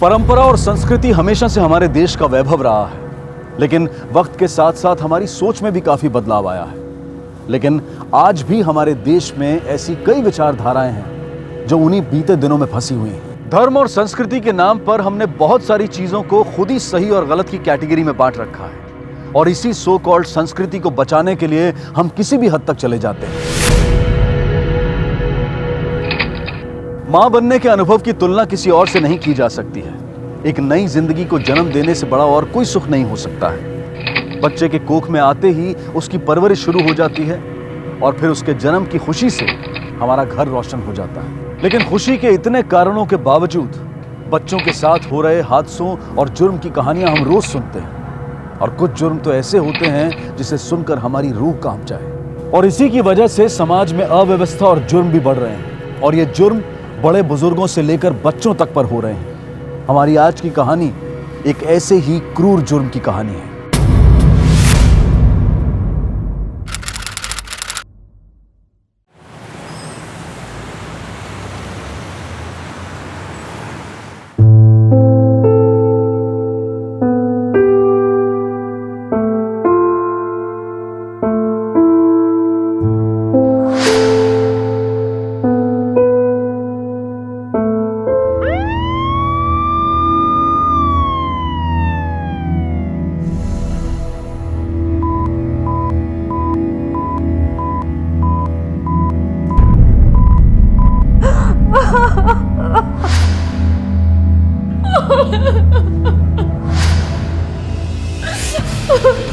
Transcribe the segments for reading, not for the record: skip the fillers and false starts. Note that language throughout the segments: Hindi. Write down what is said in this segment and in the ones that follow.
परंपरा और संस्कृति हमेशा से हमारे देश का वैभव रहा है, लेकिन वक्त के साथ साथ हमारी सोच में भी काफी बदलाव आया है। लेकिन आज भी हमारे देश में ऐसी कई विचारधाराएं हैं जो उन्हीं बीते दिनों में फंसी हुई हैं। धर्म और संस्कृति के नाम पर हमने बहुत सारी चीजों को खुद ही सही और गलत की कैटेगरी में बांट रखा है, और इसी सो कॉल्ड संस्कृति को बचाने के लिए हम किसी भी हद तक चले जाते हैं। मां बनने के अनुभव की तुलना किसी और से नहीं की जा सकती है। एक नई जिंदगी को जन्म देने से बड़ा और कोई सुख नहीं हो सकता है। बच्चे के कोख में आते ही उसकी परवरिश शुरू हो जाती है और फिर उसके जन्म की खुशी से हमारा घर रोशन हो जाता है। लेकिन खुशी के इतने कारणों के बावजूद बच्चों के साथ हो रहे हादसों और जुर्म की कहानियां हम रोज सुनते हैं, और कुछ जुर्म तो ऐसे होते हैं जिसे सुनकर हमारी रूह कांप जाए। और इसी की वजह से समाज में अव्यवस्था और जुर्म भी बढ़ रहे हैं, और ये जुर्म बड़े बुजुर्गों से लेकर बच्चों तक पर हो रहे हैं। हमारी आज की कहानी एक ऐसे ही क्रूर जुर्म की कहानी है।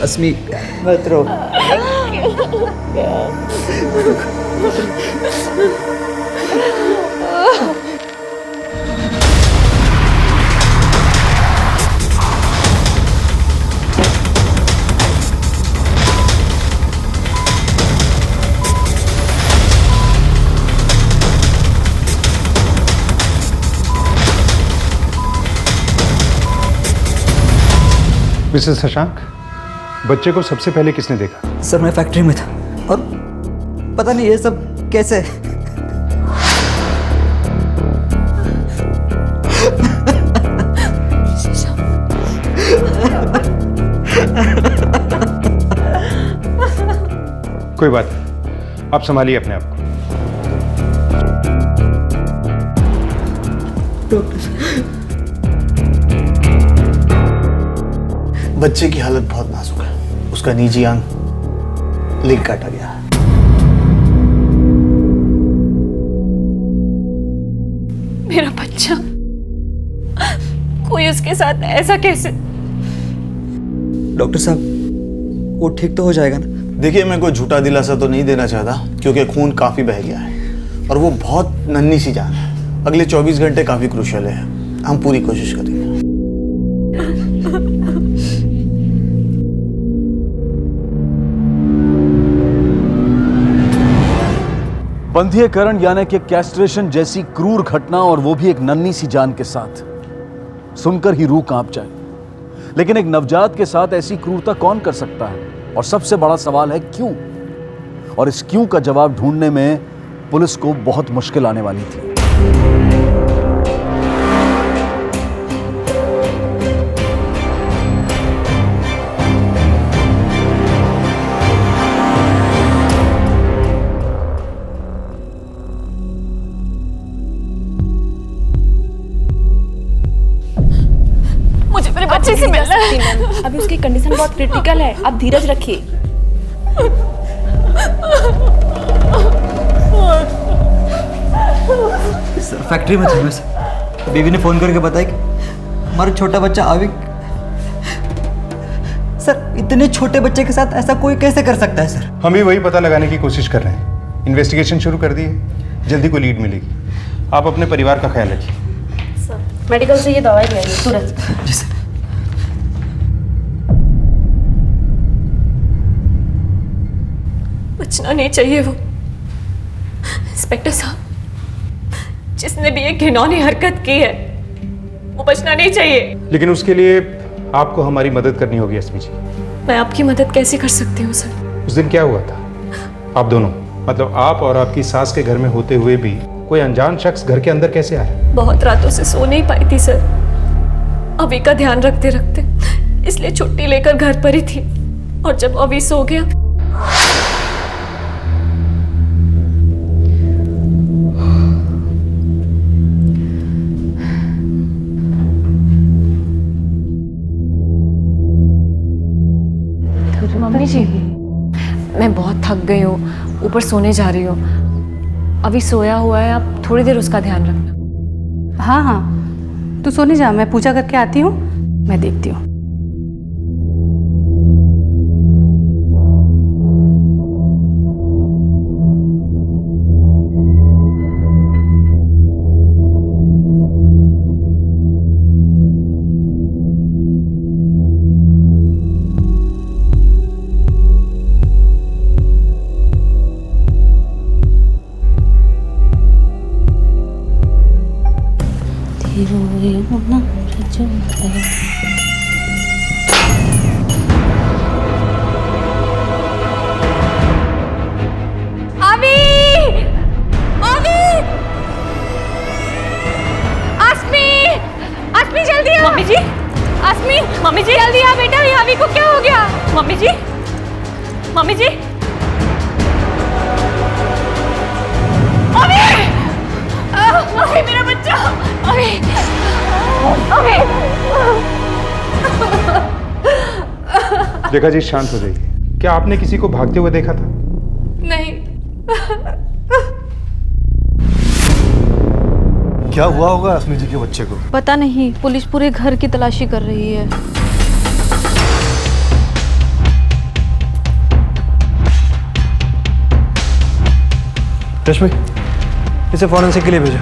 अस्मी मत रो। मिसेस शशांक, बच्चे को सबसे पहले किसने देखा? सर मैं फैक्ट्री में था और पता नहीं ये सब कैसे। कोई बात नहीं, आप संभालिए अपने आप को। बच्चे की हालत बहुत नाजुक है। उसका निजी अंग लिंक काटा गया है। मेरा बच्चा, कोई उसके साथ ऐसा कैसे? डॉक्टर साहब वो ठीक तो हो जाएगा ना? देखिए, मैं कोई झूठा दिलासा तो नहीं देना चाहता, क्योंकि खून काफी बह गया है और वो बहुत नन्ही सी जान है। अगले 24 घंटे काफी क्रूशियल है। हम पूरी कोशिश करेंगे। बंधीकरण यानी कि कैस्ट्रेशन जैसी क्रूर घटना, और वो भी एक नन्ही सी जान के साथ, सुनकर ही रूह कांप जाए। लेकिन एक नवजात के साथ ऐसी क्रूरता कौन कर सकता है? और सबसे बड़ा सवाल है क्यों? और इस क्यों का जवाब ढूंढने में पुलिस को बहुत मुश्किल आने वाली थी। मुझे मेरे बच्चे से मिलना है। अभी उसकी कंडीशन बहुत क्रिटिकल है, आप धीरज रखिए। सर फैक्ट्री में थे सर। बीवी ने फोन करके बताया कि हमारा छोटा बच्चा आविक। सर इतने छोटे बच्चे के साथ ऐसा कोई कैसे कर सकता है सर? हम भी वही पता लगाने की कोशिश कर रहे हैं। इन्वेस्टिगेशन शुरू कर दी है, जल्दी कोई लीड मिलेगी। आप अपने परिवार का ख्याल रखिए। मेडिकल से ये दवाई ले आइए तुरंत। जी सर। बचना नहीं चाहिए वो। इंस्पेक्टर साहब, जिसने भी एक घिनौनी हरकत की है, वो बचना नहीं चाहिए। लेकिन उसके लिए आपको हमारी मदद करनी होगी अस्मी जी। मैं आपकी मदद कैसे कर सकती हूँ सर? उस दिन क्या हुआ था? आप दोनों, मतलब आप और आपकी सास के घर में होते हुए भी कोई अनजान शख्स घर के अंदर कैसे आया? बहुत रातों से सो नहीं पाई थी सर। अभी का ध्यान रखते रखते इसलिए छुट्टी लेकर घर पर ही थी। और जब अभी सो गया मम्मी जी, मैं बहुत थक गई हूँ, ऊपर सोने जा रही हूँ। अभी सोया हुआ है, आप थोड़ी देर उसका ध्यान रखना। हाँ हाँ, तू सोने जा, मैं पूजा करके आती हूँ, मैं देखती हूँ। मम्मी जी जल्दी आ बेटा, ये अभी को क्या हो गया? मम्मी जी, मम्मी जी, अभी अभी मेरा बच्चा, अभी अभी। रेखा जी शांत हो जाइए। क्या आपने किसी को भागते हुए देखा था? नहीं। क्या हुआ होगा अस्मी जी के बच्चे को? पता नहीं, पुलिस पूरे घर की तलाशी कर रही है। रश्मि, इसे फॉरेंसिक के लिए भेजो।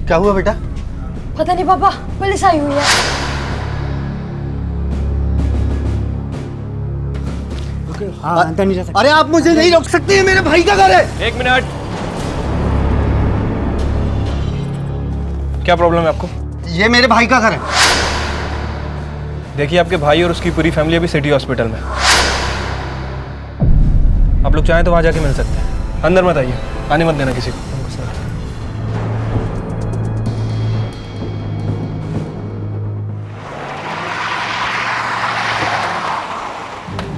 क्या हुआ बेटा? पता नहीं पापा, पुलिस आई हुई है। हाँ, अंदर नहीं जा सकते। अरे आप मुझे नहीं रोक सकते, ये मेरे भाई का घर है। एक मिनट, क्या प्रॉब्लम है आपको? ये मेरे भाई का घर है। देखिए, आपके भाई और उसकी पूरी फैमिली अभी सिटी हॉस्पिटल में। आप लोग चाहें तो वहां जाके मिल सकते हैं। अंदर मत आइए, आने मत देना किसी को।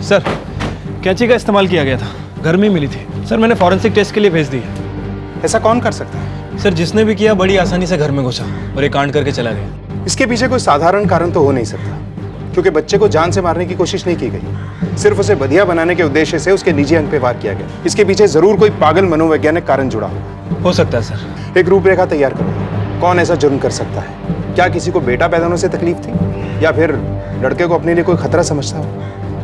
सर, कैंची का इस्तेमाल किया गया था, घर में ही मिली थी। सर, मैंने फॉरेंसिक टेस्ट के लिए भेज दी है। ऐसा कौन कर सकता है? सर, जिसने भी किया बड़ी आसानी से घर में घुसा और ये कांड करके चला गया। इसके पीछे कोई साधारण कारण तो हो नहीं सकता, क्योंकि बच्चे को जान से मारने की कोशिश नहीं की गई। सिर्फ उसे बधिया बनाने के उद्देश्य से उसके निजी अंग पे वार किया गया। इसके पीछे जरूर कोई पागल मनोवैज्ञानिक कारण जुड़ा होगा। हो सकता है सर। एक रूपरेखा तैयार करो, कौन ऐसा जुर्म कर सकता है? क्या किसी को बेटा पैदा होने से तकलीफ थी, या फिर लड़के को अपने लिए कोई खतरा समझता हो?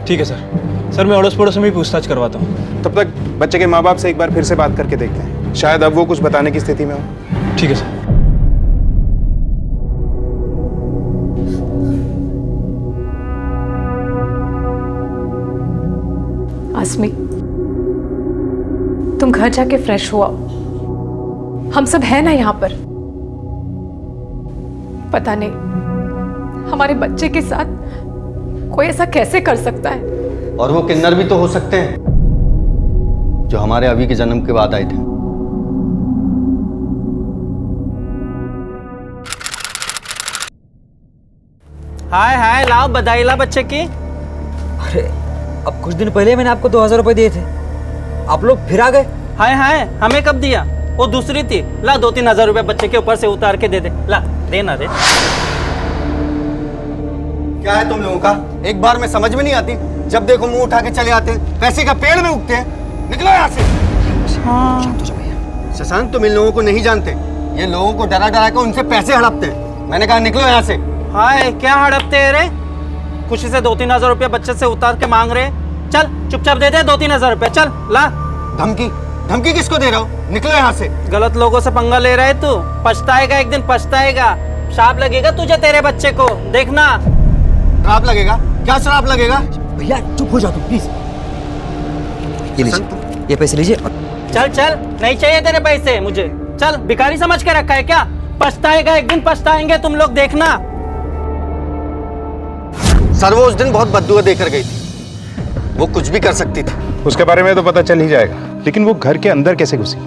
ठीक है सर। सर, मैं अड़ोस पड़ोस में भी पूछताछ करवाता हूँ। तब तक बच्चे के माँ बाप से एक बार फिर से बात करके देखते हैं, शायद अब वो कुछ बताने की स्थिति में हो। ठीक है सर। आसमी, तुम घर जाके फ्रेश हुआ। हम सब हैं ना यहाँ पर। पता नहीं हमारे बच्चे के साथ कोई ऐसा कैसे कर सकता है। और वो किन्नर भी तो हो सकते हैं जो हमारे अभी के जन्म के बाद आए थे। हाय हाय, लाओ बधाई ला बच्चे की। अरे, अब कुछ दिन पहले मैंने आपको 2000 रुपए दिए थे, आप लोग फिर आ गए। हाय हाय, हमें कब दिया? वो दूसरी थी। ला 2-3 हजार रुपए बच्चे के ऊपर से उतार के दे दे। ला, देना दे। क्या है तुम लोगों का? एक बार में समझ में नहीं आती, जब देखो मुंह उठा के चले आते हैं, पैसे का पेड़ में उगते हैं। निकलो यहाँ से। शशांक, तुम इन लोगों को नहीं जानते, ये लोगों को डरा डरा कर उनसे पैसे हड़पते हैं। मैंने कहा निकलो यहाँ से। हाय, क्या हड़पते हैं रे? खुशी से 2-3 हजार रुपया बच्चे से उतार के मांग रहे। चल चुपचाप दे दे 2-3 हजार रुपया। चल ला। धमकी? धमकी किसको दे रहा हो? निकलो यहाँ से। गलत लोगों से पंगा ले रहा है तू, पछताएगा, एक दिन पछताएगा। श्राप लगेगा तुझे, तेरे बच्चे को, देखना। श्राप लगेगा? क्या श्राप लगेगा? भैया चुप हो जाओ तुम प्लीज। ये लीजिए, ये पैसे लीजिए और चल चल, नहीं चाहिए तेरे पैसे मुझे। चल, भिखारी समझ के रखा है क्या? पछताएगा, एक दिन पछताएंगे तुम लोग, देखना। सर वो उस दिन बहुत बददुआ देकर गई थी, वो कुछ भी कर सकती थी। उसके बारे में तो पता चल ही जाएगा, लेकिन वो घर के अंदर कैसे घुसी,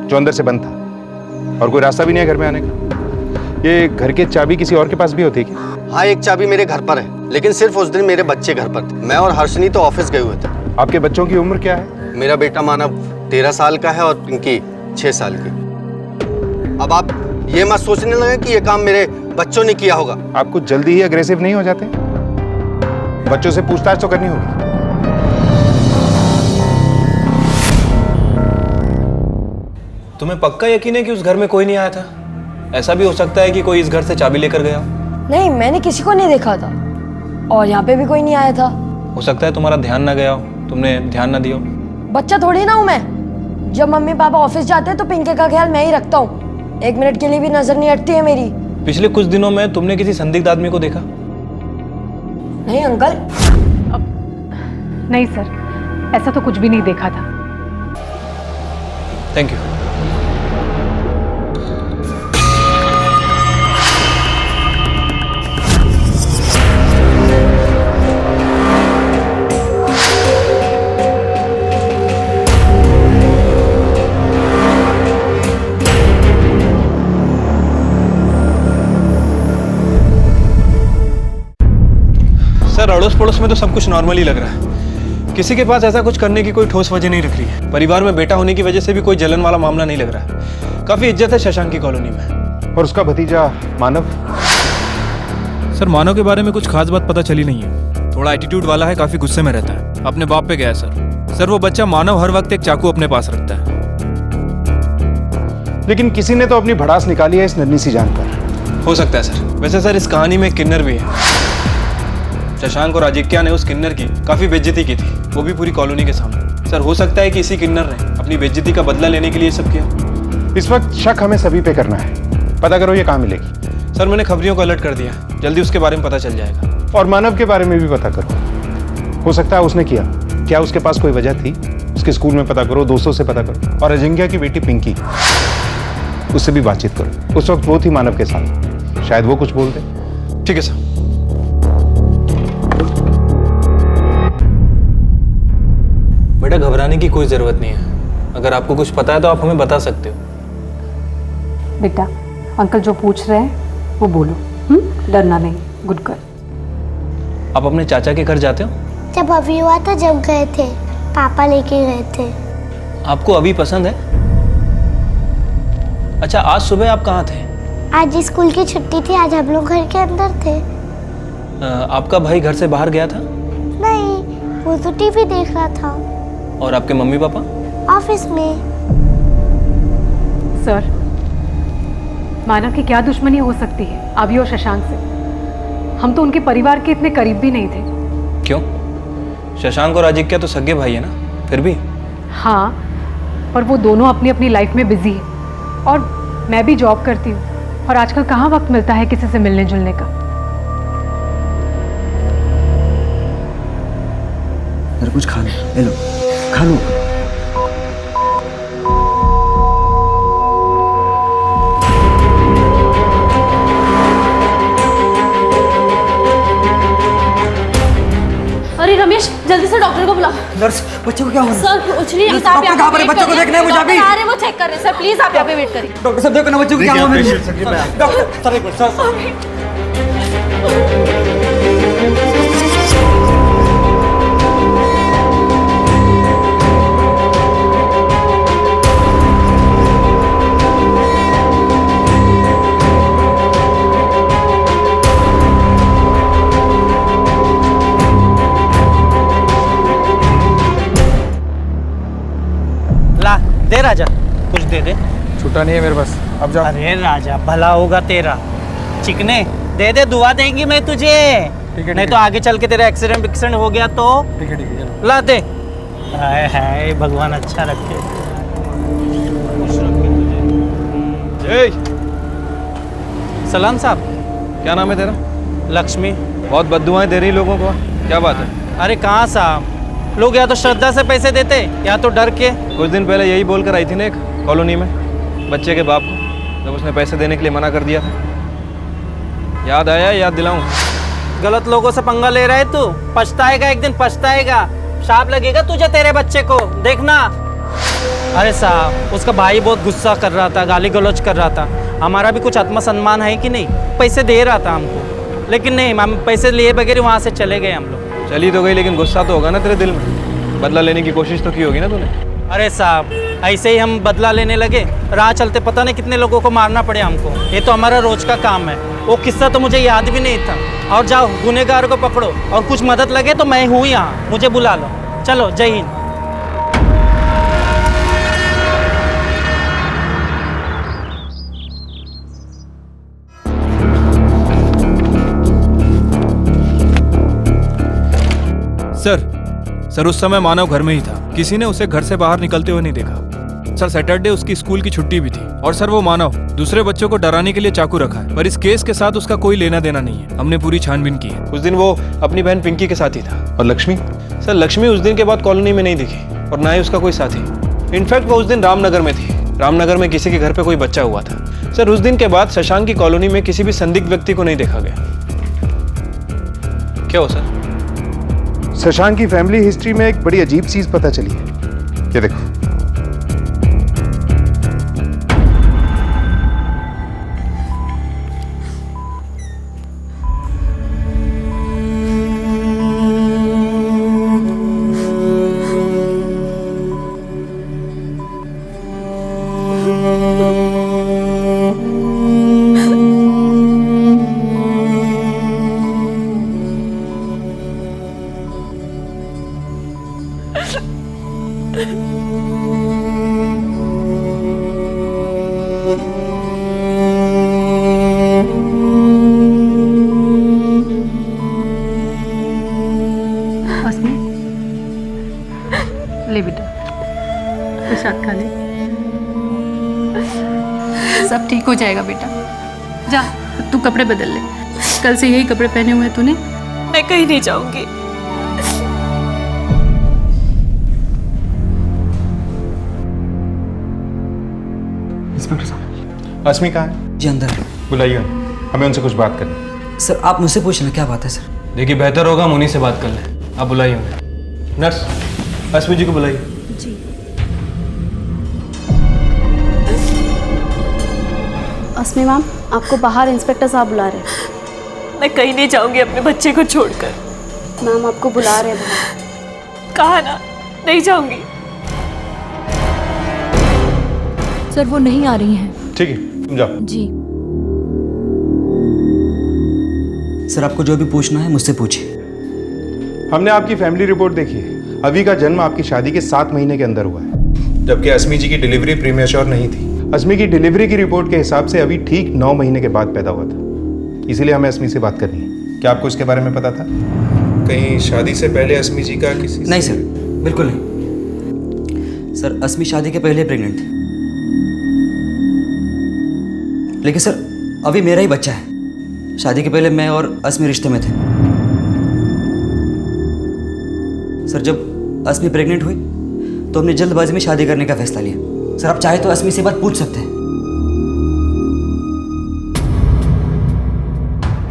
जो अंदर से बंद था, और कोई रास्ता भी नहीं है घर में आने का। ये घर की चाबी किसी और के पास भी होती है क्या? हाँ, एक चाबी मेरे घर पर है, लेकिन सिर्फ उस दिन मेरे बच्चे घर पर थे। मैं और हर्षनी तो ऑफिस गए हुए थे। आपके बच्चों की उम्र क्या है? मेरा बेटा मानव 13 साल का है और पिंकी 6 साल की। अब आप ये मत सोचने लगे कि ये काम मेरे बच्चों ने किया होगा। आप कुछ जल्दी ही अग्रेसिव नहीं हो जाते? बच्चों से पूछताछ तो करनी होगी। तुम्हें पक्का यकीन है कि उस घर में कोई नहीं आया था? ऐसा भी हो सकता है कि कोई इस घर से चाबी लेकर गया हो। नहीं, मैंने किसी को नहीं देखा था और यहाँ पे भी कोई नहीं आया था। हो सकता है तुम्हारा ध्यान ना गया हो, तुमने ध्यान ना दिया हो। बच्चा थोड़ी ना हूँ मैं। जब मम्मी पापा ऑफिस जाते हैं तो पिंकी का ख्याल मैं ही रखता हूँ। 1 मिनट के लिए भी नजर नहीं हटती है मेरी। पिछले कुछ दिनों में तुमने किसी संदिग्ध आदमी को देखा? नहीं अंकल। नहीं सर, ऐसा तो कुछ भी नहीं देखा था। Thank you. सर, अड़ोस पड़ोस में तो सब कुछ नॉर्मल ही लग रहा है। किसी के पास ऐसा कुछ करने की कोई ठोस वजह नहीं रख रही है। परिवार में बेटा होने की वजह से भी कोई जलन वाला मामला नहीं लग रहा है। काफी इज्जत है शशांक की कॉलोनी में। और उसका भतीजा मानव? सर, मानव के बारे में कुछ खास बात पता चली नहीं है। थोड़ा एटीट्यूड वाला है, काफी गुस्से में रहता है, अपने बाप पे गया है सर। वो बच्चा मानव हर वक्त एक चाकू अपने पास रखता है। लेकिन किसी ने तो अपनी भड़ास निकाली है इस नन्ही सी जान पर। हो सकता है सर। वैसे सर, इस कहानी में एक किन्नर भी है। शशांक और आजिक्या ने उस किन्नर की काफी बेइज्जती की थी, वो भी पूरी कॉलोनी के सामने। सर, हो सकता है कि इसी किन्नर ने अपनी बेइज्जती का बदला लेने के लिए सब किया। इस वक्त शक हमें सभी पे करना है। पता करो ये कहाँ मिलेगी। सर, मैंने खबरियों को अलर्ट कर दिया, जल्दी उसके बारे में पता चल जाएगा। और मानव के बारे में भी पता करो। हो सकता है उसने किया, क्या उसके पास कोई वजह थी? उसके स्कूल में पता करो, दोस्तों से पता करो, और अजिंक्या की बेटी पिंकी, उससे भी बातचीत करो। उस वक्त वो थी मानव के साथ, शायद वो कुछ बोल दे। ठीक है सर। बेटा, घबराने की कोई जरूरत नहीं है। अगर आपको कुछ पता है तो आप हमें बता सकते हो। बेटा, अंकल जो पूछ रहे हैं वो बोलो। डरना नहीं, गुड गर्ल। आप अपने चाचा के घर जाते हो? जब अभी हुआ था, जब गए थे, पापा लेके गए थे। आपको अभी पसंद है? अच्छा, आज सुबह आप कहाँ थे? आज स्कूल की छुट्टी थी, आज हम लोग घर के अंदर थे। आपका भाई घर से बाहर गया था? नहीं, वो तो टीवी देख रहा था। और आपके मम्मी पापा? ऑफिस में। सर, मानव की क्या दुश्मनी हो सकती है अभी और शशांक से? हम तो उनके परिवार के इतने करीब भी नहीं थे। क्यों? शशांक और आजिक्या तो सगे भाई है ना, फिर भी। हाँ, पर वो दोनों अपनी अपनी लाइफ में बिजी है और मैं भी जॉब करती हूँ, और आजकल कहाँ वक्त मिलता है किसी से मिलने जुलने का। कुछ खा लो, ले लो, खा लो। अरे रमेश, जल्दी से डॉक्टर को बुलाओ। नर्स, बच्चे को क्या हो रहा है? सर कुछ नहीं, नर्स, डॉक्टर कहाँ पर है? बच्चों को देखना है मुझे अभी। आ रहे, वो चेक कर रहे हैं। सर प्लीज आप यहाँ पे वेट करिए। डॉक्टर साहब देखो ना, बच्चों को क्या हुआ है? डॉक्टर सर, एक मिनट सर। ला दे राजा, कुछ दे दे। छुट्टा नहीं है मेरे पास, अब जा। अरे राजा, भला होगा तेरा। चिकने दे दे, दुआ देंगी मैं तुझे। नहीं तो आगे चल के तेरा एक्सीडेंट हो गया तो। ठीक है चलो। ला दे। हाय हाय, भगवान अच्छा रखे, खुश रखे तुझे। सलाम साहब। क्या नाम है तेरा? लक्ष्मी। बहुत बद्दुआएं दे रही लोगों को, क्या बात है? अरे कहाँ साहब, लोग या तो श्रद्धा से पैसे देते या तो डर के। कुछ दिन पहले यही बोलकर आई थी ना एक कॉलोनी में बच्चे के बाप को, जब उसने पैसे देने के लिए मना कर दिया था। याद आया? याद दिलाऊं? गलत लोगों से पंगा ले रहा है तू, पछताएगा, एक दिन पछताएगा। शाप लगेगा तुझे, तेरे बच्चे को, देखना। अरे साहब, उसका भाई बहुत गुस्सा कर रहा था, गाली गलौज कर रहा था। हमारा भी कुछ आत्मसम्मान है कि नहीं? पैसे दे रहा था हमको, लेकिन नहीं, हम पैसे लिए बगैर वहाँ से चले गए हम लोग। चली तो गई, लेकिन गुस्सा तो होगा ना तेरे दिल में। बदला लेने की कोशिश तो की होगी ना तूने? अरे साहब, ऐसे ही हम बदला लेने लगे, राह चलते पता नहीं कितने लोगों को मारना पड़े हमको। ये तो हमारा रोज का काम है। वो किस्सा तो मुझे याद भी नहीं था। और जाओ, गुनहगार को पकड़ो, और कुछ मदद लगे तो मैं हूँ यहाँ, मुझे बुला लो। चलो, जय हिंद। सर उस समय मानव घर में ही था। किसी ने उसे घर से बाहर निकलते हुए नहीं देखा। सर, सैटरडे उसकी स्कूल की छुट्टी भी थी। और सर, वो मानव दूसरे बच्चों को डराने के लिए चाकू रखा है, पर इस केस के साथ उसका कोई लेना देना नहीं है। हमने पूरी छानबीन की है। उस दिन वो अपनी बहन पिंकी के साथ ही था। और लक्ष्मी? सर, लक्ष्मी उस दिन के बाद कॉलोनी में नहीं दिखी, और ना ही उसका कोई साथी। इनफैक्ट वो उस दिन रामनगर में थी। रामनगर में किसी के घर पे कोई बच्चा हुआ था। सर, उस दिन के बाद शशांक की कॉलोनी में किसी भी संदिग्ध व्यक्ति को नहीं देखा गया। क्या हो सर? शशांक की फैमिली हिस्ट्री में एक बड़ी अजीब चीज पता चली है। ये देखो, ले बेटा, प्रसाद खा ले। सब ठीक हो जाएगा बेटा। जा, तू कपड़े बदल ले। कल से यही कपड़े पहने हुए हैं तूने। मैं कहीं नहीं जाऊंगी। इंस्पेक्टर साहब, अस्मी कहाँ है? जी अंदर। बुलाइए, हमें उनसे कुछ बात करनी। सर, आप मुझसे पूछना, क्या बात है सर? देखिए, बेहतर होगा हम उन्हीं से बात कर लें। आप बुलाइए उन्हें। नर्स, अस्मी जी को बुलाइए। जी। अस्मी मैम, आपको बाहर इंस्पेक्टर साहब बुला रहे हैं। मैं कहीं नहीं जाऊंगी अपने बच्चे को छोड़कर। मैम, आपको बुला रहे हैं बाहर। कहा ना, नहीं जाऊंगी। सर, वो नहीं आ रही हैं। ठीक है, तुम जाओ। जी सर, आपको जो भी पूछना है मुझसे पूछिए। हमने आपकी फैमिली रिपोर्ट देखी है। अभी का जन्म आपकी शादी के 7 महीने के अंदर हुआ है, जबकि अस्मी जी की डिलीवरी प्रीमेच्योर नहीं थी। अस्मी की डिलीवरी की रिपोर्ट के हिसाब से अभी ठीक 9 महीने के बाद पैदा हुआ था। इसीलिए हमें अस्मी से बात करनी है। क्या आपको इसके बारे में पता था? कहीं शादी से पहले अस्मी जी का किसी नहीं सर, बिल्कुल नहीं। सर, अस्मी शादी के पहले प्रेग्नेंट थी। लेकिन सर, अभी मेरा ही बच्चा है। शादी के पहले मैं और अस्मी रिश्ते में थे। सर, जब अस्मी प्रेग्नेंट हुई तो हमने जल्दबाजी में शादी करने का फैसला लिया। सर, आप चाहे तो अस्मी से बात पूछ सकते हैं।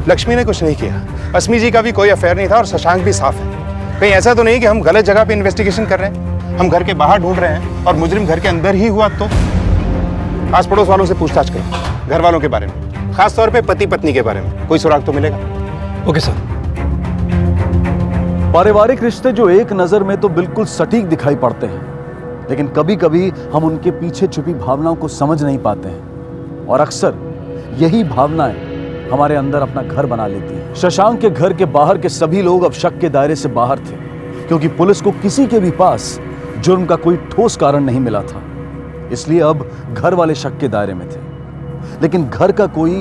लक्ष्मी ने कुछ नहीं किया। अस्मी जी का भी कोई अफेयर नहीं था और शशांक भी साफ है। कहीं ऐसा तो नहीं कि हम गलत जगह पे इन्वेस्टिगेशन कर रहे हैं। हम घर के बाहर ढूंढ रहे हैं और मुजरिम घर के अंदर ही हुआ तो? आस पड़ोस वालों से पूछताछ करें, घर वालों के बारे में, खास तौर पे पति पत्नी के बारे में। कोई सुराग तो मिलेगा। Okay sir. पारिवारिक रिश्ते जो एक नजर में तो बिल्कुल सटीक दिखाई पड़ते हैं, लेकिन कभी कभी हम उनके पीछे छुपी भावनाओं को समझ नहीं पाते हैं। और अक्सर यही भावनाएं हमारे अंदर अपना घर बना लेती हैं। शशांक के घर के बाहर के सभी लोग अब शक के दायरे से बाहर थे, क्योंकि पुलिस को किसी के भी पास जुर्म का कोई ठोस कारण नहीं मिला था। इसलिए अब घर वाले शक के दायरे में थे। लेकिन घर का कोई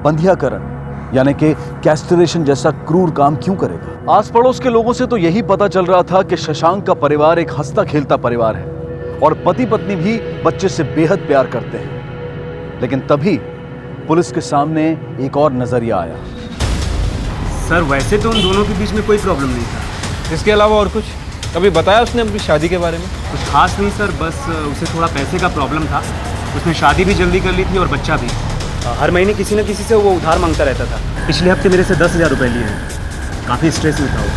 बंधियाकरण यानी कि कैस्ट्रेशन जैसा क्रूर काम क्यों करेगा? आस पड़ोस के लोगों से तो यही पता चल रहा था कि शशांक का परिवार एक हंसता खेलता परिवार है और पति पत्नी भी बच्चे से बेहद प्यार करते हैं। लेकिन तभी पुलिस के सामने एक और नजरिया आया। सर, वैसे तो उन दोनों के बीच में कोई प्रॉब्लम नहीं था। इसके अलावा और कुछ? कभी बताया उसने अपनी शादी के बारे में? कुछ खास नहीं सर, बस उसे थोड़ा पैसे का प्रॉब्लम था। उसने शादी भी जल्दी कर ली थी और बच्चा भी। हर महीने किसी न किसी से वो उधार मांगता रहता था। पिछले हफ्ते मेरे से 10,000 रुपये लिए हैं। काफ़ी स्ट्रेस में था वो।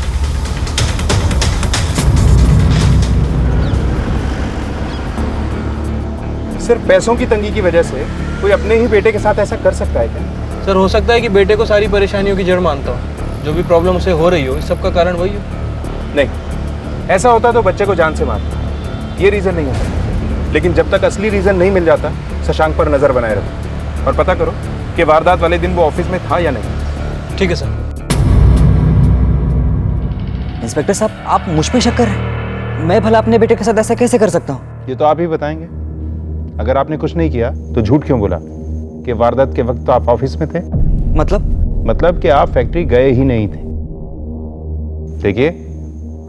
सिर्फ पैसों की तंगी की वजह से कोई अपने ही बेटे के साथ ऐसा कर सकता है क्या? सर हो सकता है कि बेटे को सारी परेशानियों की जड़ मानता हो। जो भी प्रॉब्लम उसे हो रही हो, इस सब का कारण वही हो। नहीं, ऐसा होता तो बच्चे को जान से मारता। ये रीज़न नहीं है। लेकिन जब तक असली रीज़न नहीं मिल जाता, शशांक पर नज़र बनाए रखो और पता करो कि वारदात वाले दिन वो ऑफिस में था या नहीं। ठीक है सर। इंस्पेक्टर साहब, आप मुझ पे शक कर रहे हैं? मैं भला अपने बेटे के साथ ऐसा कैसे कर सकता हूँ? ये तो आप ही बताएंगे। अगर आपने कुछ नहीं किया तो झूठ क्यों बोला कि वारदात के वक्त तो आप ऑफिस में थे? मतलब कि आप फैक्ट्री गए ही नहीं थे। देखिए,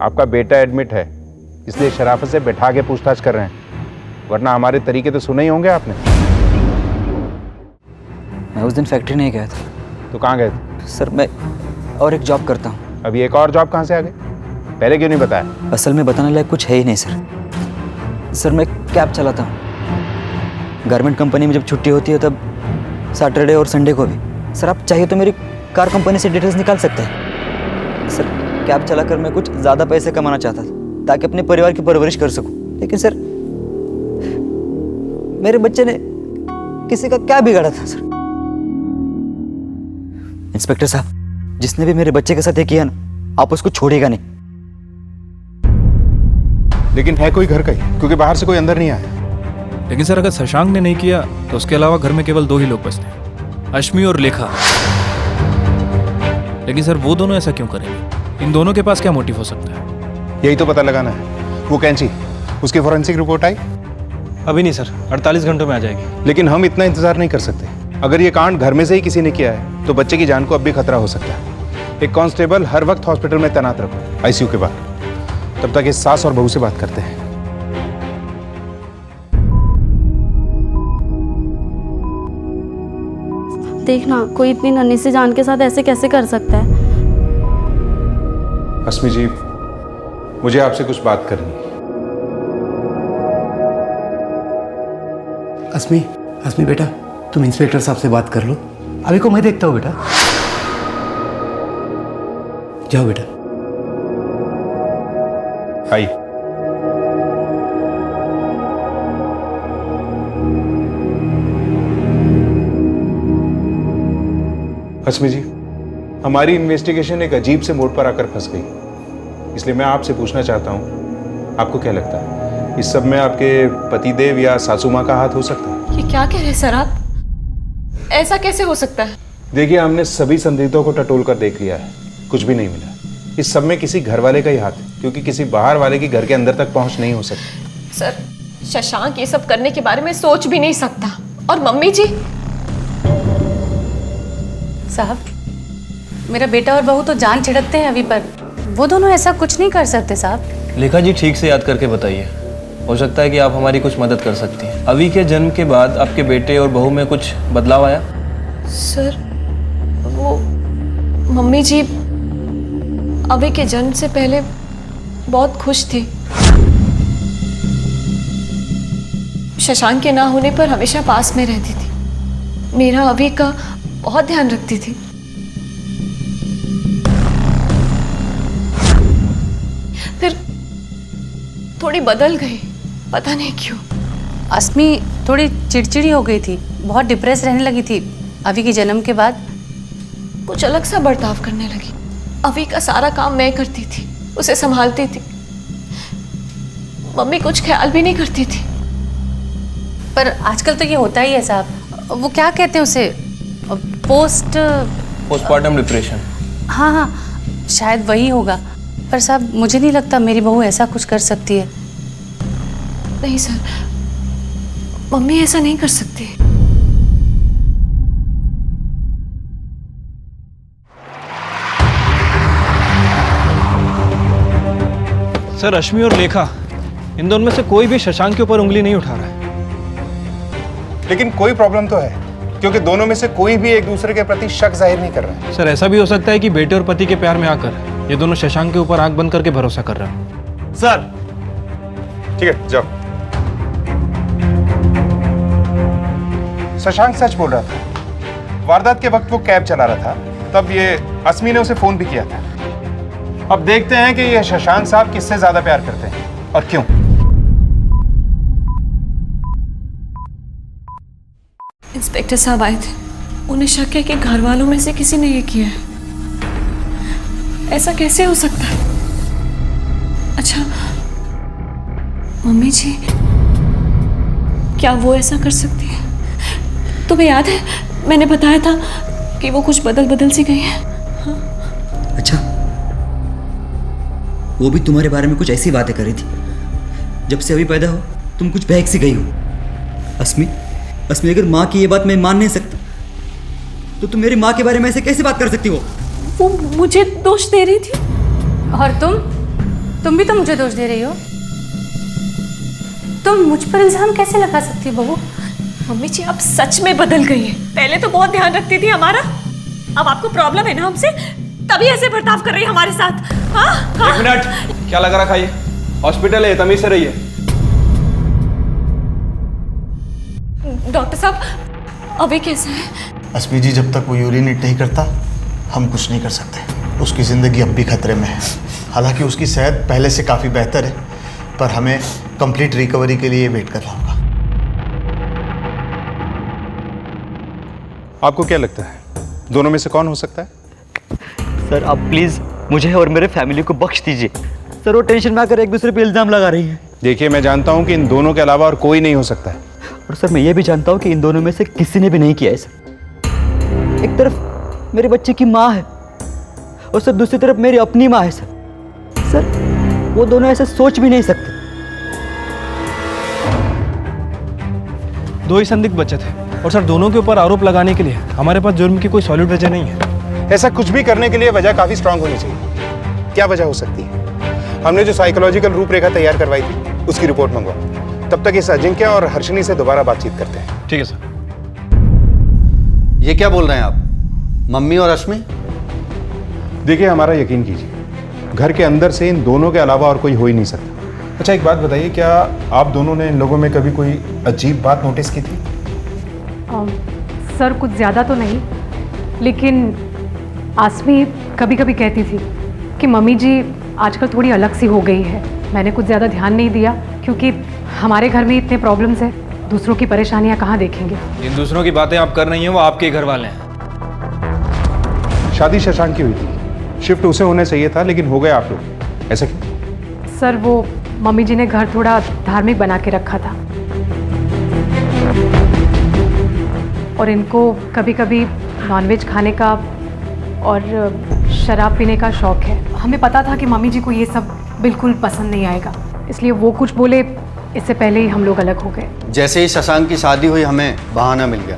आपका बेटा एडमिट है, इसलिए शराफत से बैठा के पूछताछ कर रहे हैं, वरना हमारे तरीके तो सुने ही होंगे आपने। मैं उस दिन फैक्ट्री नहीं गया था। तो कहाँ गए थे? सर मैं और एक जॉब करता हूँ। अभी एक और जॉब कहाँ से आ गई? पहले क्यों नहीं बताया? असल में बताने लायक कुछ है ही नहीं सर। सर मैं कैब चलाता हूँ। गारमेंट कंपनी में जब छुट्टी होती है तब सैटरडे और संडे को भी। सर आप चाहिए तो मेरी कार कंपनी से डिटेल्स निकाल सकते हैं। सर कैब चलाकर मैं कुछ ज़्यादा पैसे कमाना चाहता था ताकि अपने परिवार की परवरिश कर सकूं। लेकिन सर मेरे बच्चे ने किसी का क्या बिगाड़ा था सर? इंस्पेक्टर साहब, जिसने भी मेरे बच्चे के साथ ये किया ना, आप उसको छोड़ेगा नहीं। लेकिन है कोई घर का ही, क्योंकि बाहर से कोई अंदर नहीं आया। लेकिन सर अगर शशांक ने नहीं किया तो उसके अलावा घर में केवल 2 ही लोग बचते हैं, अश्मी और लेखा। लेकिन सर वो दोनों ऐसा क्यों करेंगे? इन दोनों के पास क्या मोटिव हो सकता है? यही तो पता लगाना है। वो कैंची, उसकी फॉरेंसिक रिपोर्ट आई? अभी नहीं सर, 48 घंटों में आ जाएगी। लेकिन हम इतना इंतजार नहीं कर सकते। अगर ये कांड घर में से ही किसी ने किया है तो बच्चे की जान को अब भी खतरा हो सकता है। एक कांस्टेबल हर वक्त हॉस्पिटल में तैनात रखो, आईसीयू के बाद। तब तक इस सास और बहू से बात करते हैं। देखना, कोई इतनी नन्ही सी जान के साथ ऐसे कैसे कर सकता है? अस्मी जी, मुझे आपसे कुछ बात करनी है। अस्मी बेटा, तुम इंस्पेक्टर साहब से बात कर लो। अभी को मैं देखता हूँ बेटा। जाओ बेटा। आइए। अस्मी जी, हमारी इन्वेस्टिगेशन एक अजीब से मोड़ पर आकर फंस गई। इसलिए मैं आपसे पूछना चाहता हूँ, आपको क्या लगता है इस सब में आपके पतिदेव या सासू माँ का हाथ हो सकता है? ये क्या कह रहे हैं सर आप? ऐसा कैसे हो सकता है? देखिए, हमने सभी संदिग्धों को टटोल कर देख लिया है, कुछ भी नहीं मिला। इस सब में किसी घर वाले का ही हाथ है, क्योंकि किसी बाहर वाले की घर के अंदर तक पहुंच नहीं हो सकती। सर शशांक ये सब करने के बारे में सोच भी नहीं सकता। और मम्मी जी? साहब, मेरा बेटा और बहू तो जान छिड़कते हैं अभी पर। वो दोनों ऐसा कुछ नहीं कर सकते साहब। लेखा जी, ठीक से याद करके बताइए। हो सकता है कि आप हमारी कुछ मदद कर सकती हैं। अवी के जन्म के बाद आपके बेटे और बहू में कुछ बदलाव आया? सर वो मम्मी जी अवी के जन्म से पहले बहुत खुश थी। शशांक के ना होने पर हमेशा पास में रहती थी। मेरा अवी का बहुत ध्यान रखती थी। फिर थोड़ी बदल गई, पता नहीं क्यों। अस्मी थोड़ी चिड़चिड़ी हो गई थी, बहुत डिप्रेस रहने लगी थी अवी के जन्म के बाद। कुछ अलग सा बर्ताव करने लगी। अवी का सारा काम मैं करती थी, उसे संभालती थी। मम्मी कुछ ख्याल भी नहीं करती थी। पर आजकल तो ये होता ही है साहब। वो क्या कहते हैं उसे, पोस्टमार्टम डिप्रेशन। हाँ हाँ, शायद वही होगा। पर साहब मुझे नहीं लगता मेरी बहू ऐसा कुछ कर सकती है। नहीं सर, मम्मी ऐसा नहीं कर सकती। सर अश्मी और लेखा, इन दोनों में से कोई भी शशांक के ऊपर उंगली नहीं उठा रहा है। लेकिन कोई प्रॉब्लम तो है, क्योंकि दोनों में से कोई भी एक दूसरे के प्रति शक जाहिर नहीं कर रहा है। सर ऐसा भी हो सकता है कि बेटे और पति के प्यार में आकर ये दोनों शशांक के ऊपर आंख बंद करके भरोसा कर रहे हैं। सर। ठीक है, जाओ। शशांक सच बोल रहा था। वारदात के वक्त वो कैब चला रहा था, तब ये अस्मी ने उसे फोन भी किया था। अब देखते हैं कि ये शशांक साहब किससे ज्यादा प्यार करते हैं और क्यों। इंस्पेक्टर साहब आए थे, उन्हें शक है कि घर वालों में से किसी ने ये किया है। ऐसा कैसे हो सकता है? अच्छा, मम्मी जी, क्या वो ऐसा कर सकती है? तुम्हें याद है मैंने बताया था कि वो कुछ बदल सी गई है। अच्छा, वो भी तुम्हारे बारे में कुछ ऐसी बातें कर रही थी। जब से अभी पैदा हो तुम कुछ बहक सी गई हो। अस्मी, अगर माँ की ये बात मैं मान नहीं सकता तो तुम मेरी माँ के बारे में ऐसे कैसे बात कर सकती हो? वो मुझे दोष दे रही थी। और तुम भी तो मुझे दोष दे रही हो। तुम मुझ पर इल्जाम कैसे लगा सकती हो बहू? मम्मी जी, आप सच में बदल गई है। पहले तो बहुत ध्यान रखती थी हमारा, अब आपको प्रॉब्लम है ना हमसे, तभी ऐसे बर्ताव कर रही है हमारे साथ। हाँ? एक मिनट, क्या लगा रखा ये? हॉस्पिटल है, तमीज से रहिए। डॉक्टर साहब, अभी कैसा है? अस्मी जी, जब तक वो यूरिनेट नहीं करता हम कुछ नहीं कर सकते। उसकी ज़िंदगी अब भी खतरे में है। हालांकि उसकी सेहत पहले से काफ़ी बेहतर है, पर हमें कंप्लीट रिकवरी के लिए वेट करना होगा। आपको क्या लगता है दोनों में से कौन हो सकता है? सर, आप प्लीज़ मुझे और मेरे फैमिली को बख्श दीजिए। सर, वो टेंशन में आकर एक दूसरे पे इल्ज़ाम लगा रही है। देखिए, मैं जानता हूं कि इन दोनों के अलावा और कोई नहीं हो सकता है। और सर, मैं ये भी जानता हूँ कि इन दोनों में से किसी ने भी नहीं किया है। सर, एक तरफ मेरे बच्चे की माँ है और सर दूसरी तरफ मेरी अपनी माँ है। सर, वो दोनों ऐसे सोच भी नहीं सकते। दो ही संदिग्ध बचे थे और सर दोनों के ऊपर आरोप लगाने के लिए हमारे पास जुर्म की कोई सॉलिड वजह नहीं है। ऐसा कुछ भी करने के लिए वजह काफी स्ट्रांग होनी चाहिए। क्या वजह हो सकती है? हमने जो साइकोलॉजिकल रूपरेखा तैयार करवाई थी उसकी रिपोर्ट मंगवाओ। तब तक इस अजिंक्य और हर्षिनी से दोबारा बातचीत करते हैं। ठीक है सर। ये क्या बोल रहे हैं आप? मम्मी और अश्मी? देखिए, हमारा यकीन कीजिए, घर के अंदर से इन दोनों के अलावा और कोई हो ही नहीं सकता। अच्छा, एक बात बताइए, क्या आप दोनों ने इन लोगों में कभी कोई अजीब बात नोटिस की थी? सर, कुछ ज़्यादा तो नहीं, लेकिन आसमी कभी कभी कहती थी कि मम्मी जी आजकल थोड़ी अलग सी हो गई है। मैंने कुछ ज़्यादा ध्यान नहीं दिया क्योंकि हमारे घर में इतने प्रॉब्लम्स हैं, दूसरों की परेशानियां कहाँ देखेंगे। जिन दूसरों की बातें आप कर रही हैं वो आपके घर वाले हैं। शादी शशांक की हुई थी, शिफ्ट उसे होना चाहिए था, लेकिन हो गए आप लोग। ऐसा क्यों? सर, वो मम्मी जी ने घर थोड़ा धार्मिक बना के रखा था और इनको कभी कभी नॉनवेज खाने का और शराब पीने का शौक है। हमें पता था कि मम्मी जी को ये सब बिल्कुल पसंद नहीं आएगा, इसलिए वो कुछ बोले इससे पहले ही हम लोग अलग हो गए। जैसे ही शशांक की शादी हुई हमें बहाना मिल गया,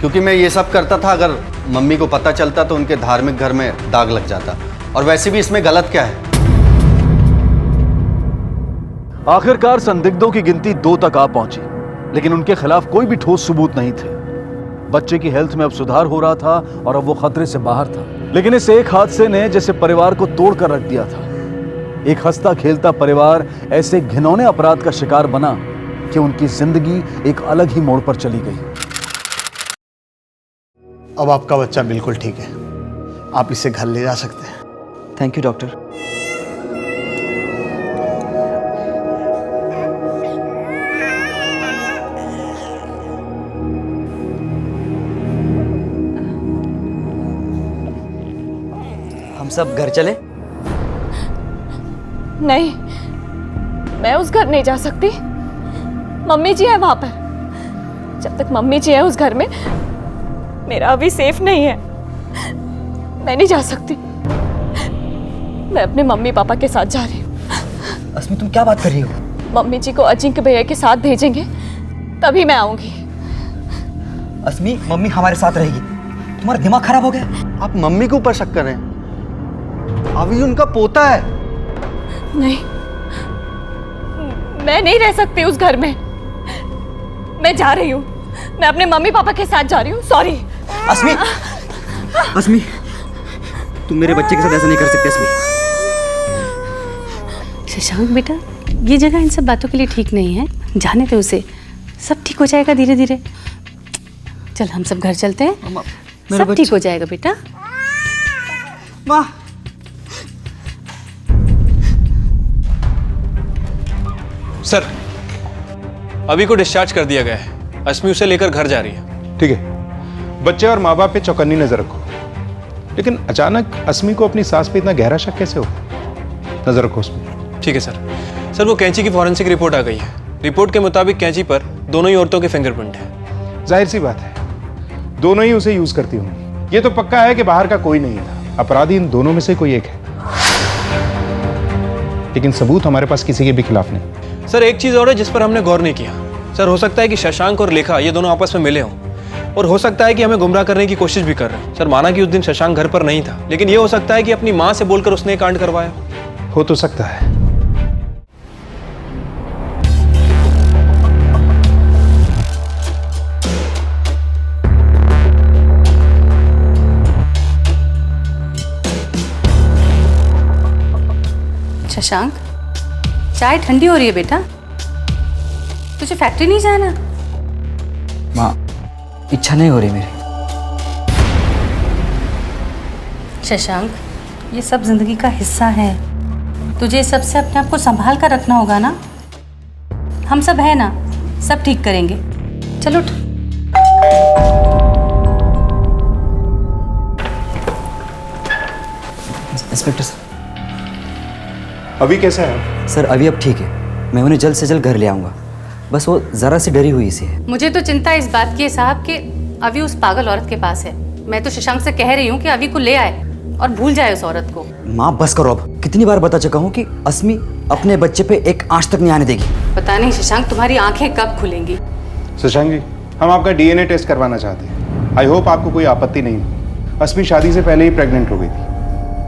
क्योंकि मैं ये सब करता था। अगर मम्मी को पता चलता तो उनके धार्मिक घर में दाग लग जाता। और वैसे भी इसमें गलत क्या है? आखिरकार संदिग्धों की गिनती 2 तक आ पहुंची, लेकिन उनके खिलाफ कोई भी ठोस सबूत नहीं थे। बच्चे की हेल्थ में अब सुधार हो रहा था और अब वो खतरे से बाहर था। लेकिन इस एक हादसे ने जैसे परिवार को तोड़ कर रख दिया था। एक हंसता खेलता परिवार ऐसे घिनौने अपराध का शिकार बना कि उनकी जिंदगी एक अलग ही मोड़ पर चली गई। अब आपका बच्चा बिल्कुल ठीक है, आप इसे घर ले जा सकते हैं। Thank you doctor. हम सब घर चले? नहीं, मैं उस घर नहीं जा सकती। मम्मी जी है वहां पर। जब तक मम्मी जी है उस घर में, मेरा अभी सेफ नहीं है। मैं नहीं जा सकती। मैं अपने मम्मी पापा के साथ जा रही हूँ। अस्मी, तुम क्या बात कर रही हो? मम्मी जी को अजिंक्य भैया के साथ भेजेंगे तभी मैं आऊंगी। अस्मी, मम्मी हमारे साथ रहेगी। तुम्हारा दिमाग खराब हो गया? आप मम्मी के ऊपर शक कर रहे हैं? अभी उनका पोता है। नहीं, मैं नहीं रह सकती उस घर में। मैं जा रही हूँ, मैं अपने मम्मी पापा के साथ जा रही हूँ। सॉरी। अस्मी, तुम मेरे बच्चे के साथ ऐसा नहीं कर सकते। अस्मी, शशांक बेटा, ये जगह इन सब बातों के लिए ठीक नहीं है, जाने दो उसे, सब ठीक हो जाएगा धीरे धीरे। चल हम सब घर चलते हैं, सब ठीक हो जाएगा बेटा। वाह, सर अभी को डिस्चार्ज कर दिया गया है, अस्मी उसे लेकर घर जा रही है। ठीक है, बच्चे और माँ बाप पे चौकन्नी नजर रखो। लेकिन अचानक अस्मी को अपनी सास पे इतना गहरा शक कैसे हो? नजर रखो उसमें। ठीक है सर। सर वो कैंची की फॉरेंसिक रिपोर्ट आ गई है। रिपोर्ट के मुताबिक कैंची पर दोनों ही औरतों के फिंगरप्रिंट है। जाहिर सी बात है, दोनों ही उसे यूज करती होंगी। ये तो पक्का है कि बाहर का कोई नहीं था, अपराधी इन दोनों में से कोई एक है। लेकिन सबूत हमारे पास किसी के भी खिलाफ नहीं। सर एक चीज और है जिस पर हमने गौर नहीं किया। सर हो सकता है कि शशांक और लेखा ये दोनों आपस में मिले हों, और हो सकता है कि हमें गुमराह करने की कोशिश भी कर रहे हैं। सर माना कि उस दिन शशांक घर पर नहीं था, लेकिन ये हो सकता है कि अपनी माँ से बोलकर उसने कांड करवाया। हो तो सकता है। शशांक, चाय ठंडी हो रही है बेटा, तुझे फैक्ट्री नहीं जाना? माँ, इच्छा नहीं हो रही मेरी। शशांक, ये सब जिंदगी का हिस्सा है, तुझे सबसे अपने आप को संभाल कर रखना होगा ना। हम सब है ना, सब ठीक करेंगे। चलो उठ। Inspector sir. अभी कैसा है? सर अभी अब ठीक है, मैं उन्हें जल्द से जल्द घर ले आऊँगा। बस वो ज़रा सी डरी हुई सी है। मुझे तो चिंता इस बात की है साहब कि अभी उस पागल औरत के पास है। मैं तो शशांक से कह रही हूँ कि अभी को ले आए और भूल जाए उस औरत को। माँ बस करो अब, कितनी बार बता चुका हूँ कि अस्मी अपने बच्चे पे एक आंच तक नहीं आने देगी। पता नहीं शशांक तुम्हारी आंखें कब खुलेंगी। शशांक जी, हम आपका डीएनए टेस्ट करवाना चाहते हैं। आई होप आपको कोई आपत्ति नहीं हो। अस्मी शादी से पहले ही प्रेग्नेंट हो गई थी,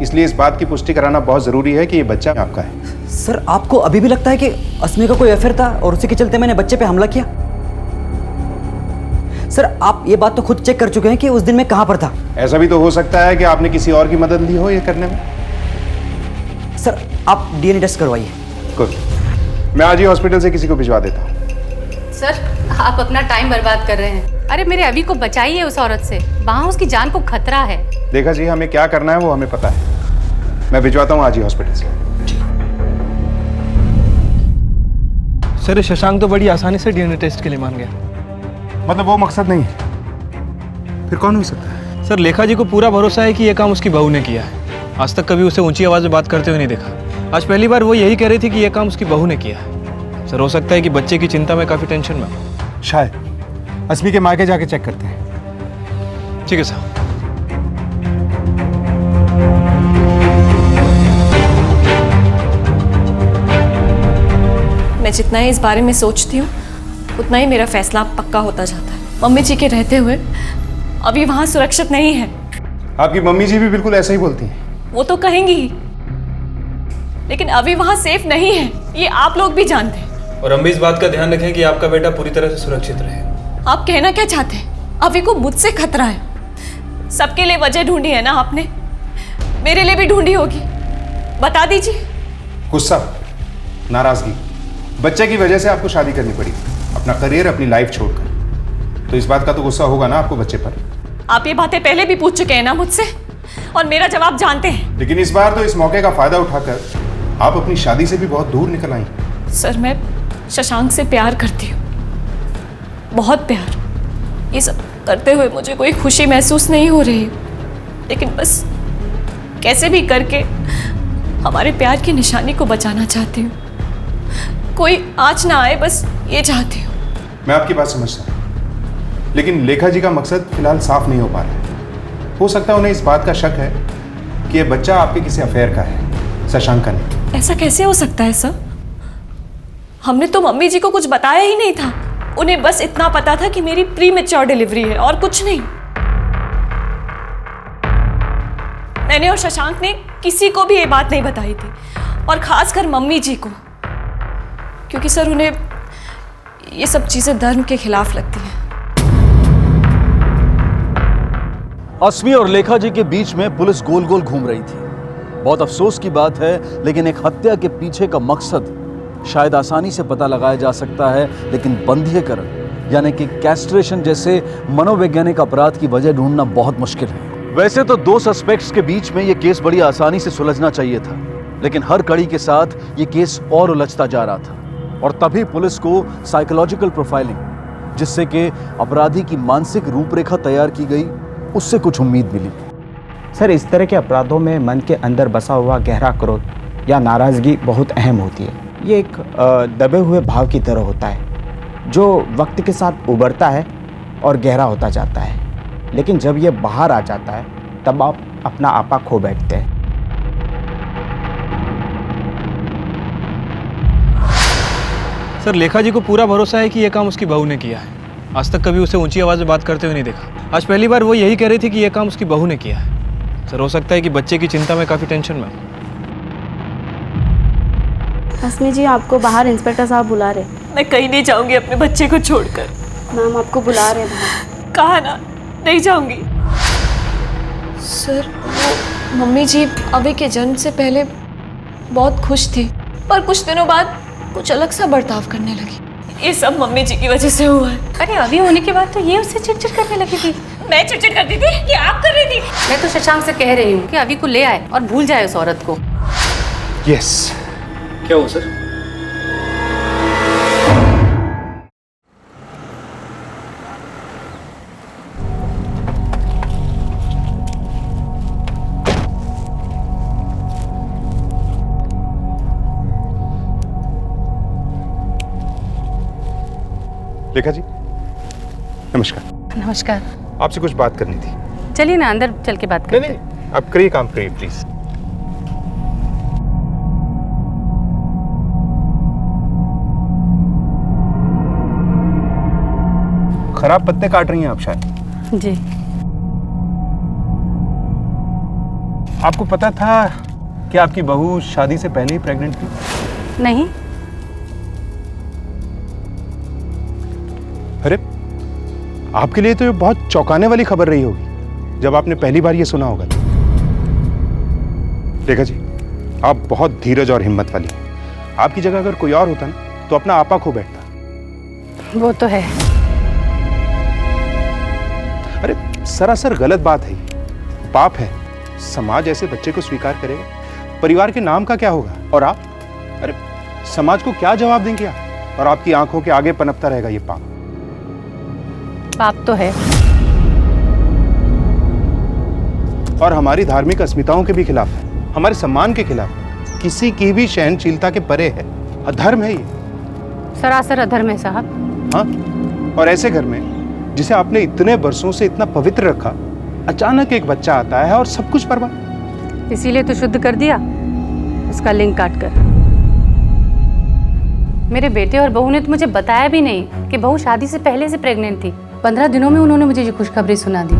इसलिए इस बात की पुष्टि कराना बहुत जरूरी है कि ये बच्चा आपका है। सर आपको अभी भी लगता है कि अस्मी का कोई अफेयर था और उसी के चलते मैंने बच्चे पे हमला किया? सर आप ये बात तो खुद चेक कर चुके हैं कि उस दिन मैं कहां पर था। ऐसा भी तो हो सकता है कि आपने किसी और की मदद ली हो ये करने में। सर आप डीएनए टेस्ट करवाइए। गुड, मैं आज ही हॉस्पिटल से किसी को भिजवा देता हूँ। सर आप अपना टाइम बर्बाद कर रहे हैं। अरे मेरे अभी को बचाइए उस औरत से, वहां उसकी जान को खतरा है। देखा जी, हमें क्या करना है वो हमें पता है। मैं भिजवाता हूँ आज ही हॉस्पिटल से। सर शशांक तो बड़ी आसानी से डीएनए टेस्ट के लिए मान गया। मतलब वो मकसद नहीं है, फिर कौन हो सकता है? सर लेखा जी को पूरा भरोसा है कि यह काम उसकी बहू ने किया है। आज तक कभी उसे ऊंची आवाज में बात करते हुए नहीं देखा। आज पहली बार वो यही कह रही थी कि यह काम उसकी बहू ने किया है। सर हो सकता है कि बच्चे की चिंता में काफी टेंशन में। शायद अस्मी के मायके जाके चेक करते हैं। ठीक है सर। मैं जितना ही इस बारे में सोचती हूँ उतना ही मेरा फैसला पक्का होता जाता है। मम्मी जी के रहते हुए अभी वहाँ सुरक्षित नहीं है। आपकी मम्मी जी भी बिल्कुल ऐसा ही बोलती हैं। वो तो कहेंगी ही, लेकिन अभी वहाँ सेफ नहीं है, ये आप लोग भी जानते हैं। और हम भी इस बात का ध्यान रखें कि आपका बेटा पूरी तरह से सुरक्षित रहे। आप कहना क्या चाहते हैं? अभी को मुझसे खतरा है। सबके लिए वजह ढूंढी है ना आपने, मेरे लिए भी ढूंढी होगी, बता दीजिए। गुस्सा, नाराजगी, बच्चे की वजह से आपको शादी करनी पड़ी, अपना करियर, अपनी लाइफ छोड़कर। तो इस बात का तो गुस्सा होगा ना आपको बच्चे पर। आप ये बातें पहले भी पूछ चुके हैं ना मुझसे, और मेरा जवाब जानते हैं। लेकिन इस बार तो इस मौके का फायदा उठाकर आप अपनी शादी से भी बहुत दूर निकल आई। सर मैं शशांक से प्यार करती हूँ, बहुत प्यार। ये सब करते हुए मुझे कोई खुशी महसूस नहीं हो रही, लेकिन बस कैसे भी करके हमारे प्यार की निशानी को बचाना चाहती हूँ। कोई आँच ना आए, बस ये चाहती हूँ। मैं आपकी बात समझता हूँ, लेकिन लेखा जी का मकसद फिलहाल साफ नहीं हो पा रहा है। हो सकता है उन्हें इस बात का शक है कि यह बच्चा आपके किसी अफेयर का है, शशांक का नहीं। ऐसा कैसे हो सकता है सर? हमने तो मम्मी जी को कुछ बताया ही नहीं था। उन्हें बस इतना पता था कि मेरी प्री मैच्योर डिलीवरी है और कुछ नहीं। मैंने और शशांक ने किसी को भी ये बात नहीं बताई थी, और खासकर मम्मी जी को, क्योंकि सर उन्हें ये सब चीजें धर्म के खिलाफ लगती हैं। अस्मी और लेखा जी के बीच में पुलिस गोल गोल घूम रही थी। बहुत अफसोस की बात है, लेकिन एक हत्या के पीछे का मकसद शायद आसानी से पता लगाया जा सकता है, लेकिन बंधीकरण यानी कि कैस्ट्रेशन जैसे मनोवैज्ञानिक अपराध की वजह ढूंढना बहुत मुश्किल है। वैसे तो दो सस्पेक्ट्स के बीच में यह केस बड़ी आसानी से सुलझना चाहिए था, लेकिन हर कड़ी के साथ ये केस और उलझता जा रहा था। और तभी पुलिस को साइकोलॉजिकल प्रोफाइलिंग, जिससे कि अपराधी की मानसिक रूपरेखा तैयार की गई, उससे कुछ उम्मीद मिली। सर, इस तरह के अपराधों में मन के अंदर बसा हुआ गहरा क्रोध या नाराज़गी बहुत अहम होती है। ये एक दबे हुए भाव की तरह होता है जो वक्त के साथ उभरता है और गहरा होता जाता है, लेकिन जब ये बाहर आ जाता है तब आप अपना आपा खो बैठते हैं। सर, लेखा जी को पूरा भरोसा है कि यह काम उसकी बहू ने किया है। आज तक कभी उसे ऊंची आवाज़ में बात करते हुए नहीं देखा। आज पहली बार वो यही कह रही थी कि यह काम उसकी बहू ने किया है। सर, हो सकता है कि बच्चे की चिंता में काफ़ी टेंशन में। अस्मी जी, आपको बाहर इंस्पेक्टर साहब बुला रहे। मैं कहीं नहीं जाऊंगी अपने बच्चे को छोड़कर। मैम, आपको बुला रहे हैं। कहा ना, नहीं जाऊंगी। सर, वो मम्मी जी अभी के जन्म से पहले बहुत खुश थी, पर कुछ दिनों बाद कुछ अलग सा बर्ताव करने लगी। ये सब मम्मी जी की वजह से हुआ है। अरे अभी होने के बाद तो ये उससे चिड़चिड़ करने लगी थी। मैं चिड़चिड़ करती थी कि आप कर रही थी? मैं तो शशांक से कह रही हूँ कि अभी को ले आए और भूल जाए उस औरत को। यस। क्या हुआ सर? लेखा जी, नमस्कार। नमस्कार। आपसे कुछ बात करनी थी। चलिए ना, अंदर चल के बात करते हैं। नहीं, आप करिए काम करिए प्लीज। खराब पत्ते काट रही हैं आप शायद। जी। आपको पता था कि आपकी बहू शादी से पहले ही प्रेग्नेंट थी? नहीं। अरे, आपके लिए तो ये बहुत चौंकाने वाली खबर रही होगी जब आपने पहली बार ये सुना होगा। लेखा जी, आप बहुत धीरज और हिम्मत वाली हैं। आपकी जगह अगर कोई और होता ना तो अपना आपा खो बैठता। वो तो है। अरे, सरासर गलत बात है ये। पाप है। समाज ऐसे बच्चे को स्वीकार करेगा? परिवार के नाम का क्या होगा? और आप, अरे समाज को क्या जवाब देंगे आप? और आपकी आंखों के आगे पनपता रहेगा ये पाप। पाप तो है, और हमारी धार्मिक अस्मिताओं के भी खिलाफ है, हमारे सम्मान के खिलाफ है, किसी की भी सहनशीलता के परे है। अधर्म है ये। सरासर अधर्म है साहब। हाँ, और ऐसे घर में जिसे आपने इतने वर्षों से इतना पवित्र रखा, अचानक एक बच्चा आता है और सब कुछ बर्बाद। इसीलिए तो शुद्ध कर दिया उसका लिंग काट कर। मेरे बेटे और बहू ने तो मुझे बताया भी नहीं कि बहू शादी से पहले से प्रेग्नेंट थी। 15 दिनों में उन्होंने मुझे ये खुशखबरी सुना दी।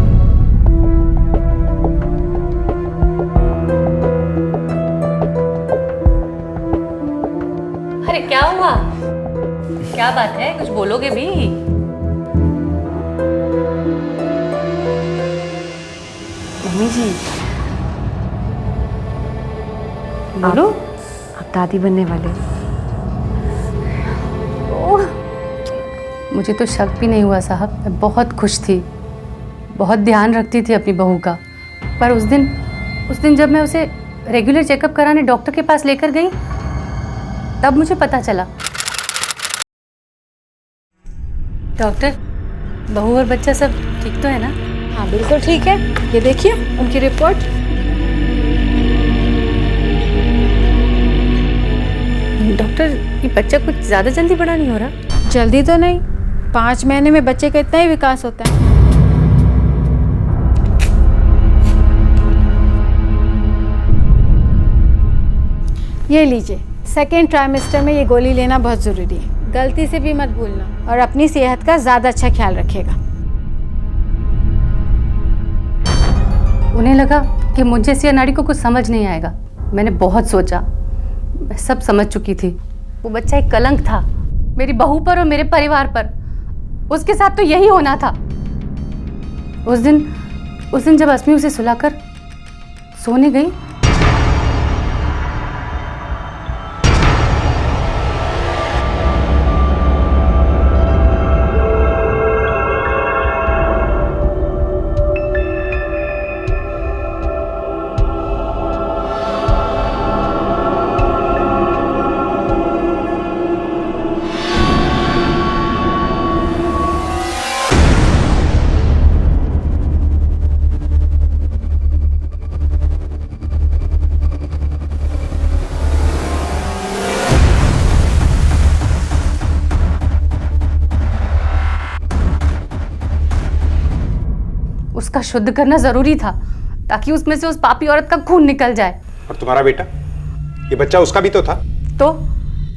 अरे क्या हुआ? क्या बात है? कुछ बोलोगे भी? मम्मी जी, बोलो। आप दादी बनने वाले। मुझे तो शक भी नहीं हुआ साहब। मैं बहुत खुश थी, बहुत ध्यान रखती थी अपनी बहू का। पर उस दिन जब मैं उसे रेगुलर चेकअप कराने डॉक्टर के पास लेकर गई, तब मुझे पता चला। डॉक्टर, बहू और बच्चा सब ठीक तो है ना? हाँ, बिल्कुल ठीक है। ये देखिए उनकी रिपोर्ट। डॉक्टर, ये बच्चा कुछ ज़्यादा जल्दी बड़ा नहीं हो रहा? जल्दी तो नहीं, 5 महीने में बच्चे का इतना ही विकास होता है। ये लीजिए, सेकेंड ट्राइमेस्टर में ये गोली लेना बहुत ज़रूरी है। गलती से भी मत भूलना और अपनी सेहत का ज़्यादा अच्छा ख्याल रखिएगा। उन्हें लगा कि मुझ जैसी अनाड़ी को कुछ समझ नहीं आएगा। मैंने बहुत सोचा, मैं सब समझ चुकी थी। वो बच्चा एक कलंक था मेरी बहू पर और मेरे परिवार पर। उसके साथ तो यही होना था। उस दिन जब अस्मी उसे सुलाकर सोने गई, उसका शुद्ध करना ज़रूरी था ताकि उसमें से उस पापी औरत का खून निकल जाए। और तुम्हारा बेटा, ये बच्चा उसका भी तो था। तो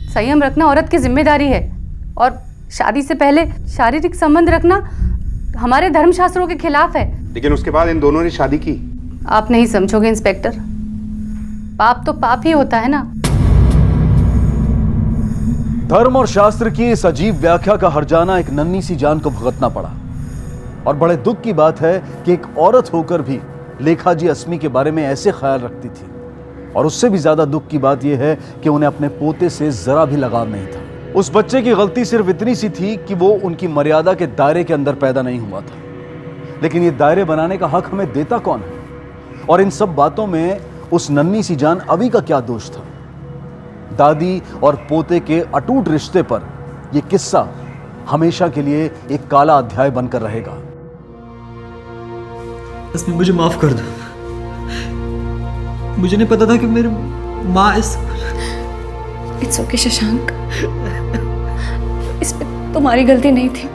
संयम रखना औरत की जिम्मेदारी है और शादी से पहले शारीरिक संबंध रखना हमारे धर्मशास्त्रों के खिलाफ है। लेकिन उसके बाद इन दोनों ने शादी की। आप नहीं समझोगे इंस्पेक्टर, पाप तो पाप ही होता है ना। धर्म और शास्त्र की इस अजीब व्याख्या का हर्जाना एक नन्ही सी जान को भुगतना पड़ा। और बड़े दुख की बात है कि एक औरत होकर भी लेखा जी अस्मी के बारे में ऐसे ख्याल रखती थी। और उससे भी ज्यादा दुख की बात यह है कि उन्हें अपने पोते से जरा भी लगाव नहीं था। उस बच्चे की गलती सिर्फ इतनी सी थी कि वो उनकी मर्यादा के दायरे के अंदर पैदा नहीं हुआ था। लेकिन ये दायरे बनाने का हक हमें देता कौन है? और इन सब बातों में उस नन्ही सी जान अभी का क्या दोष था? दादी और पोते के अटूट रिश्ते पर यह किस्सा हमेशा के लिए एक काला अध्याय बनकर रहेगा। अस्मी, मुझे माफ कर दो। मुझे नहीं पता था कि मेरी माँ इस इट्स ओके शशांक, इसमें तुम्हारी गलती नहीं थी।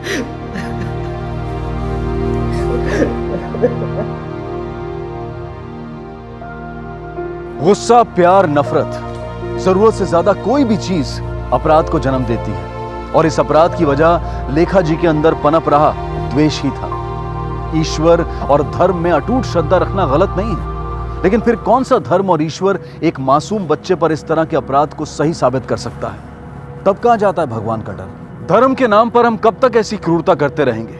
गुस्सा, प्यार, नफरत, जरूरत से ज्यादा कोई भी चीज अपराध को जन्म देती है। और इस अपराध की वजह लेखा जी के अंदर पनप रहा द्वेष ही था। ईश्वर और धर्म में अटूट श्रद्धा रखना गलत नहीं है, लेकिन फिर कौन सा धर्म और ईश्वर एक मासूम बच्चे पर इस तरह के अपराध को सही साबित कर सकता है? तब कहां जाता है भगवान का डर? धर्म के नाम पर हम कब तक ऐसी क्रूरता करते रहेंगे?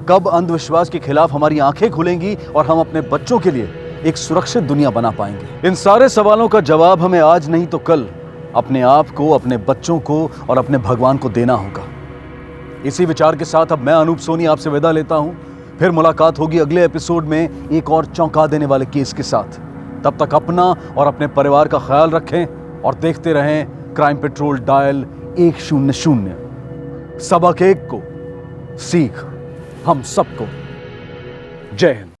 कब अंधविश्वास के खिलाफ हमारी आंखें खुलेंगी और हम अपने बच्चों के लिए एक सुरक्षित दुनिया बना पाएंगे? इन सारे सवालों का जवाब हमें आज नहीं तो कल अपने आप को, अपने बच्चों को और अपने भगवान को देना होगा। इसी विचार के साथ अब मैं अनूप सोनी आपसे विदा लेता हूं। फिर मुलाकात होगी अगले एपिसोड में एक और चौंका देने वाले केस के साथ। तब तक अपना और अपने परिवार का ख्याल रखें और देखते रहें क्राइम पेट्रोल डायल 100। सबक एक को सीख हम सबको। जय हिंद।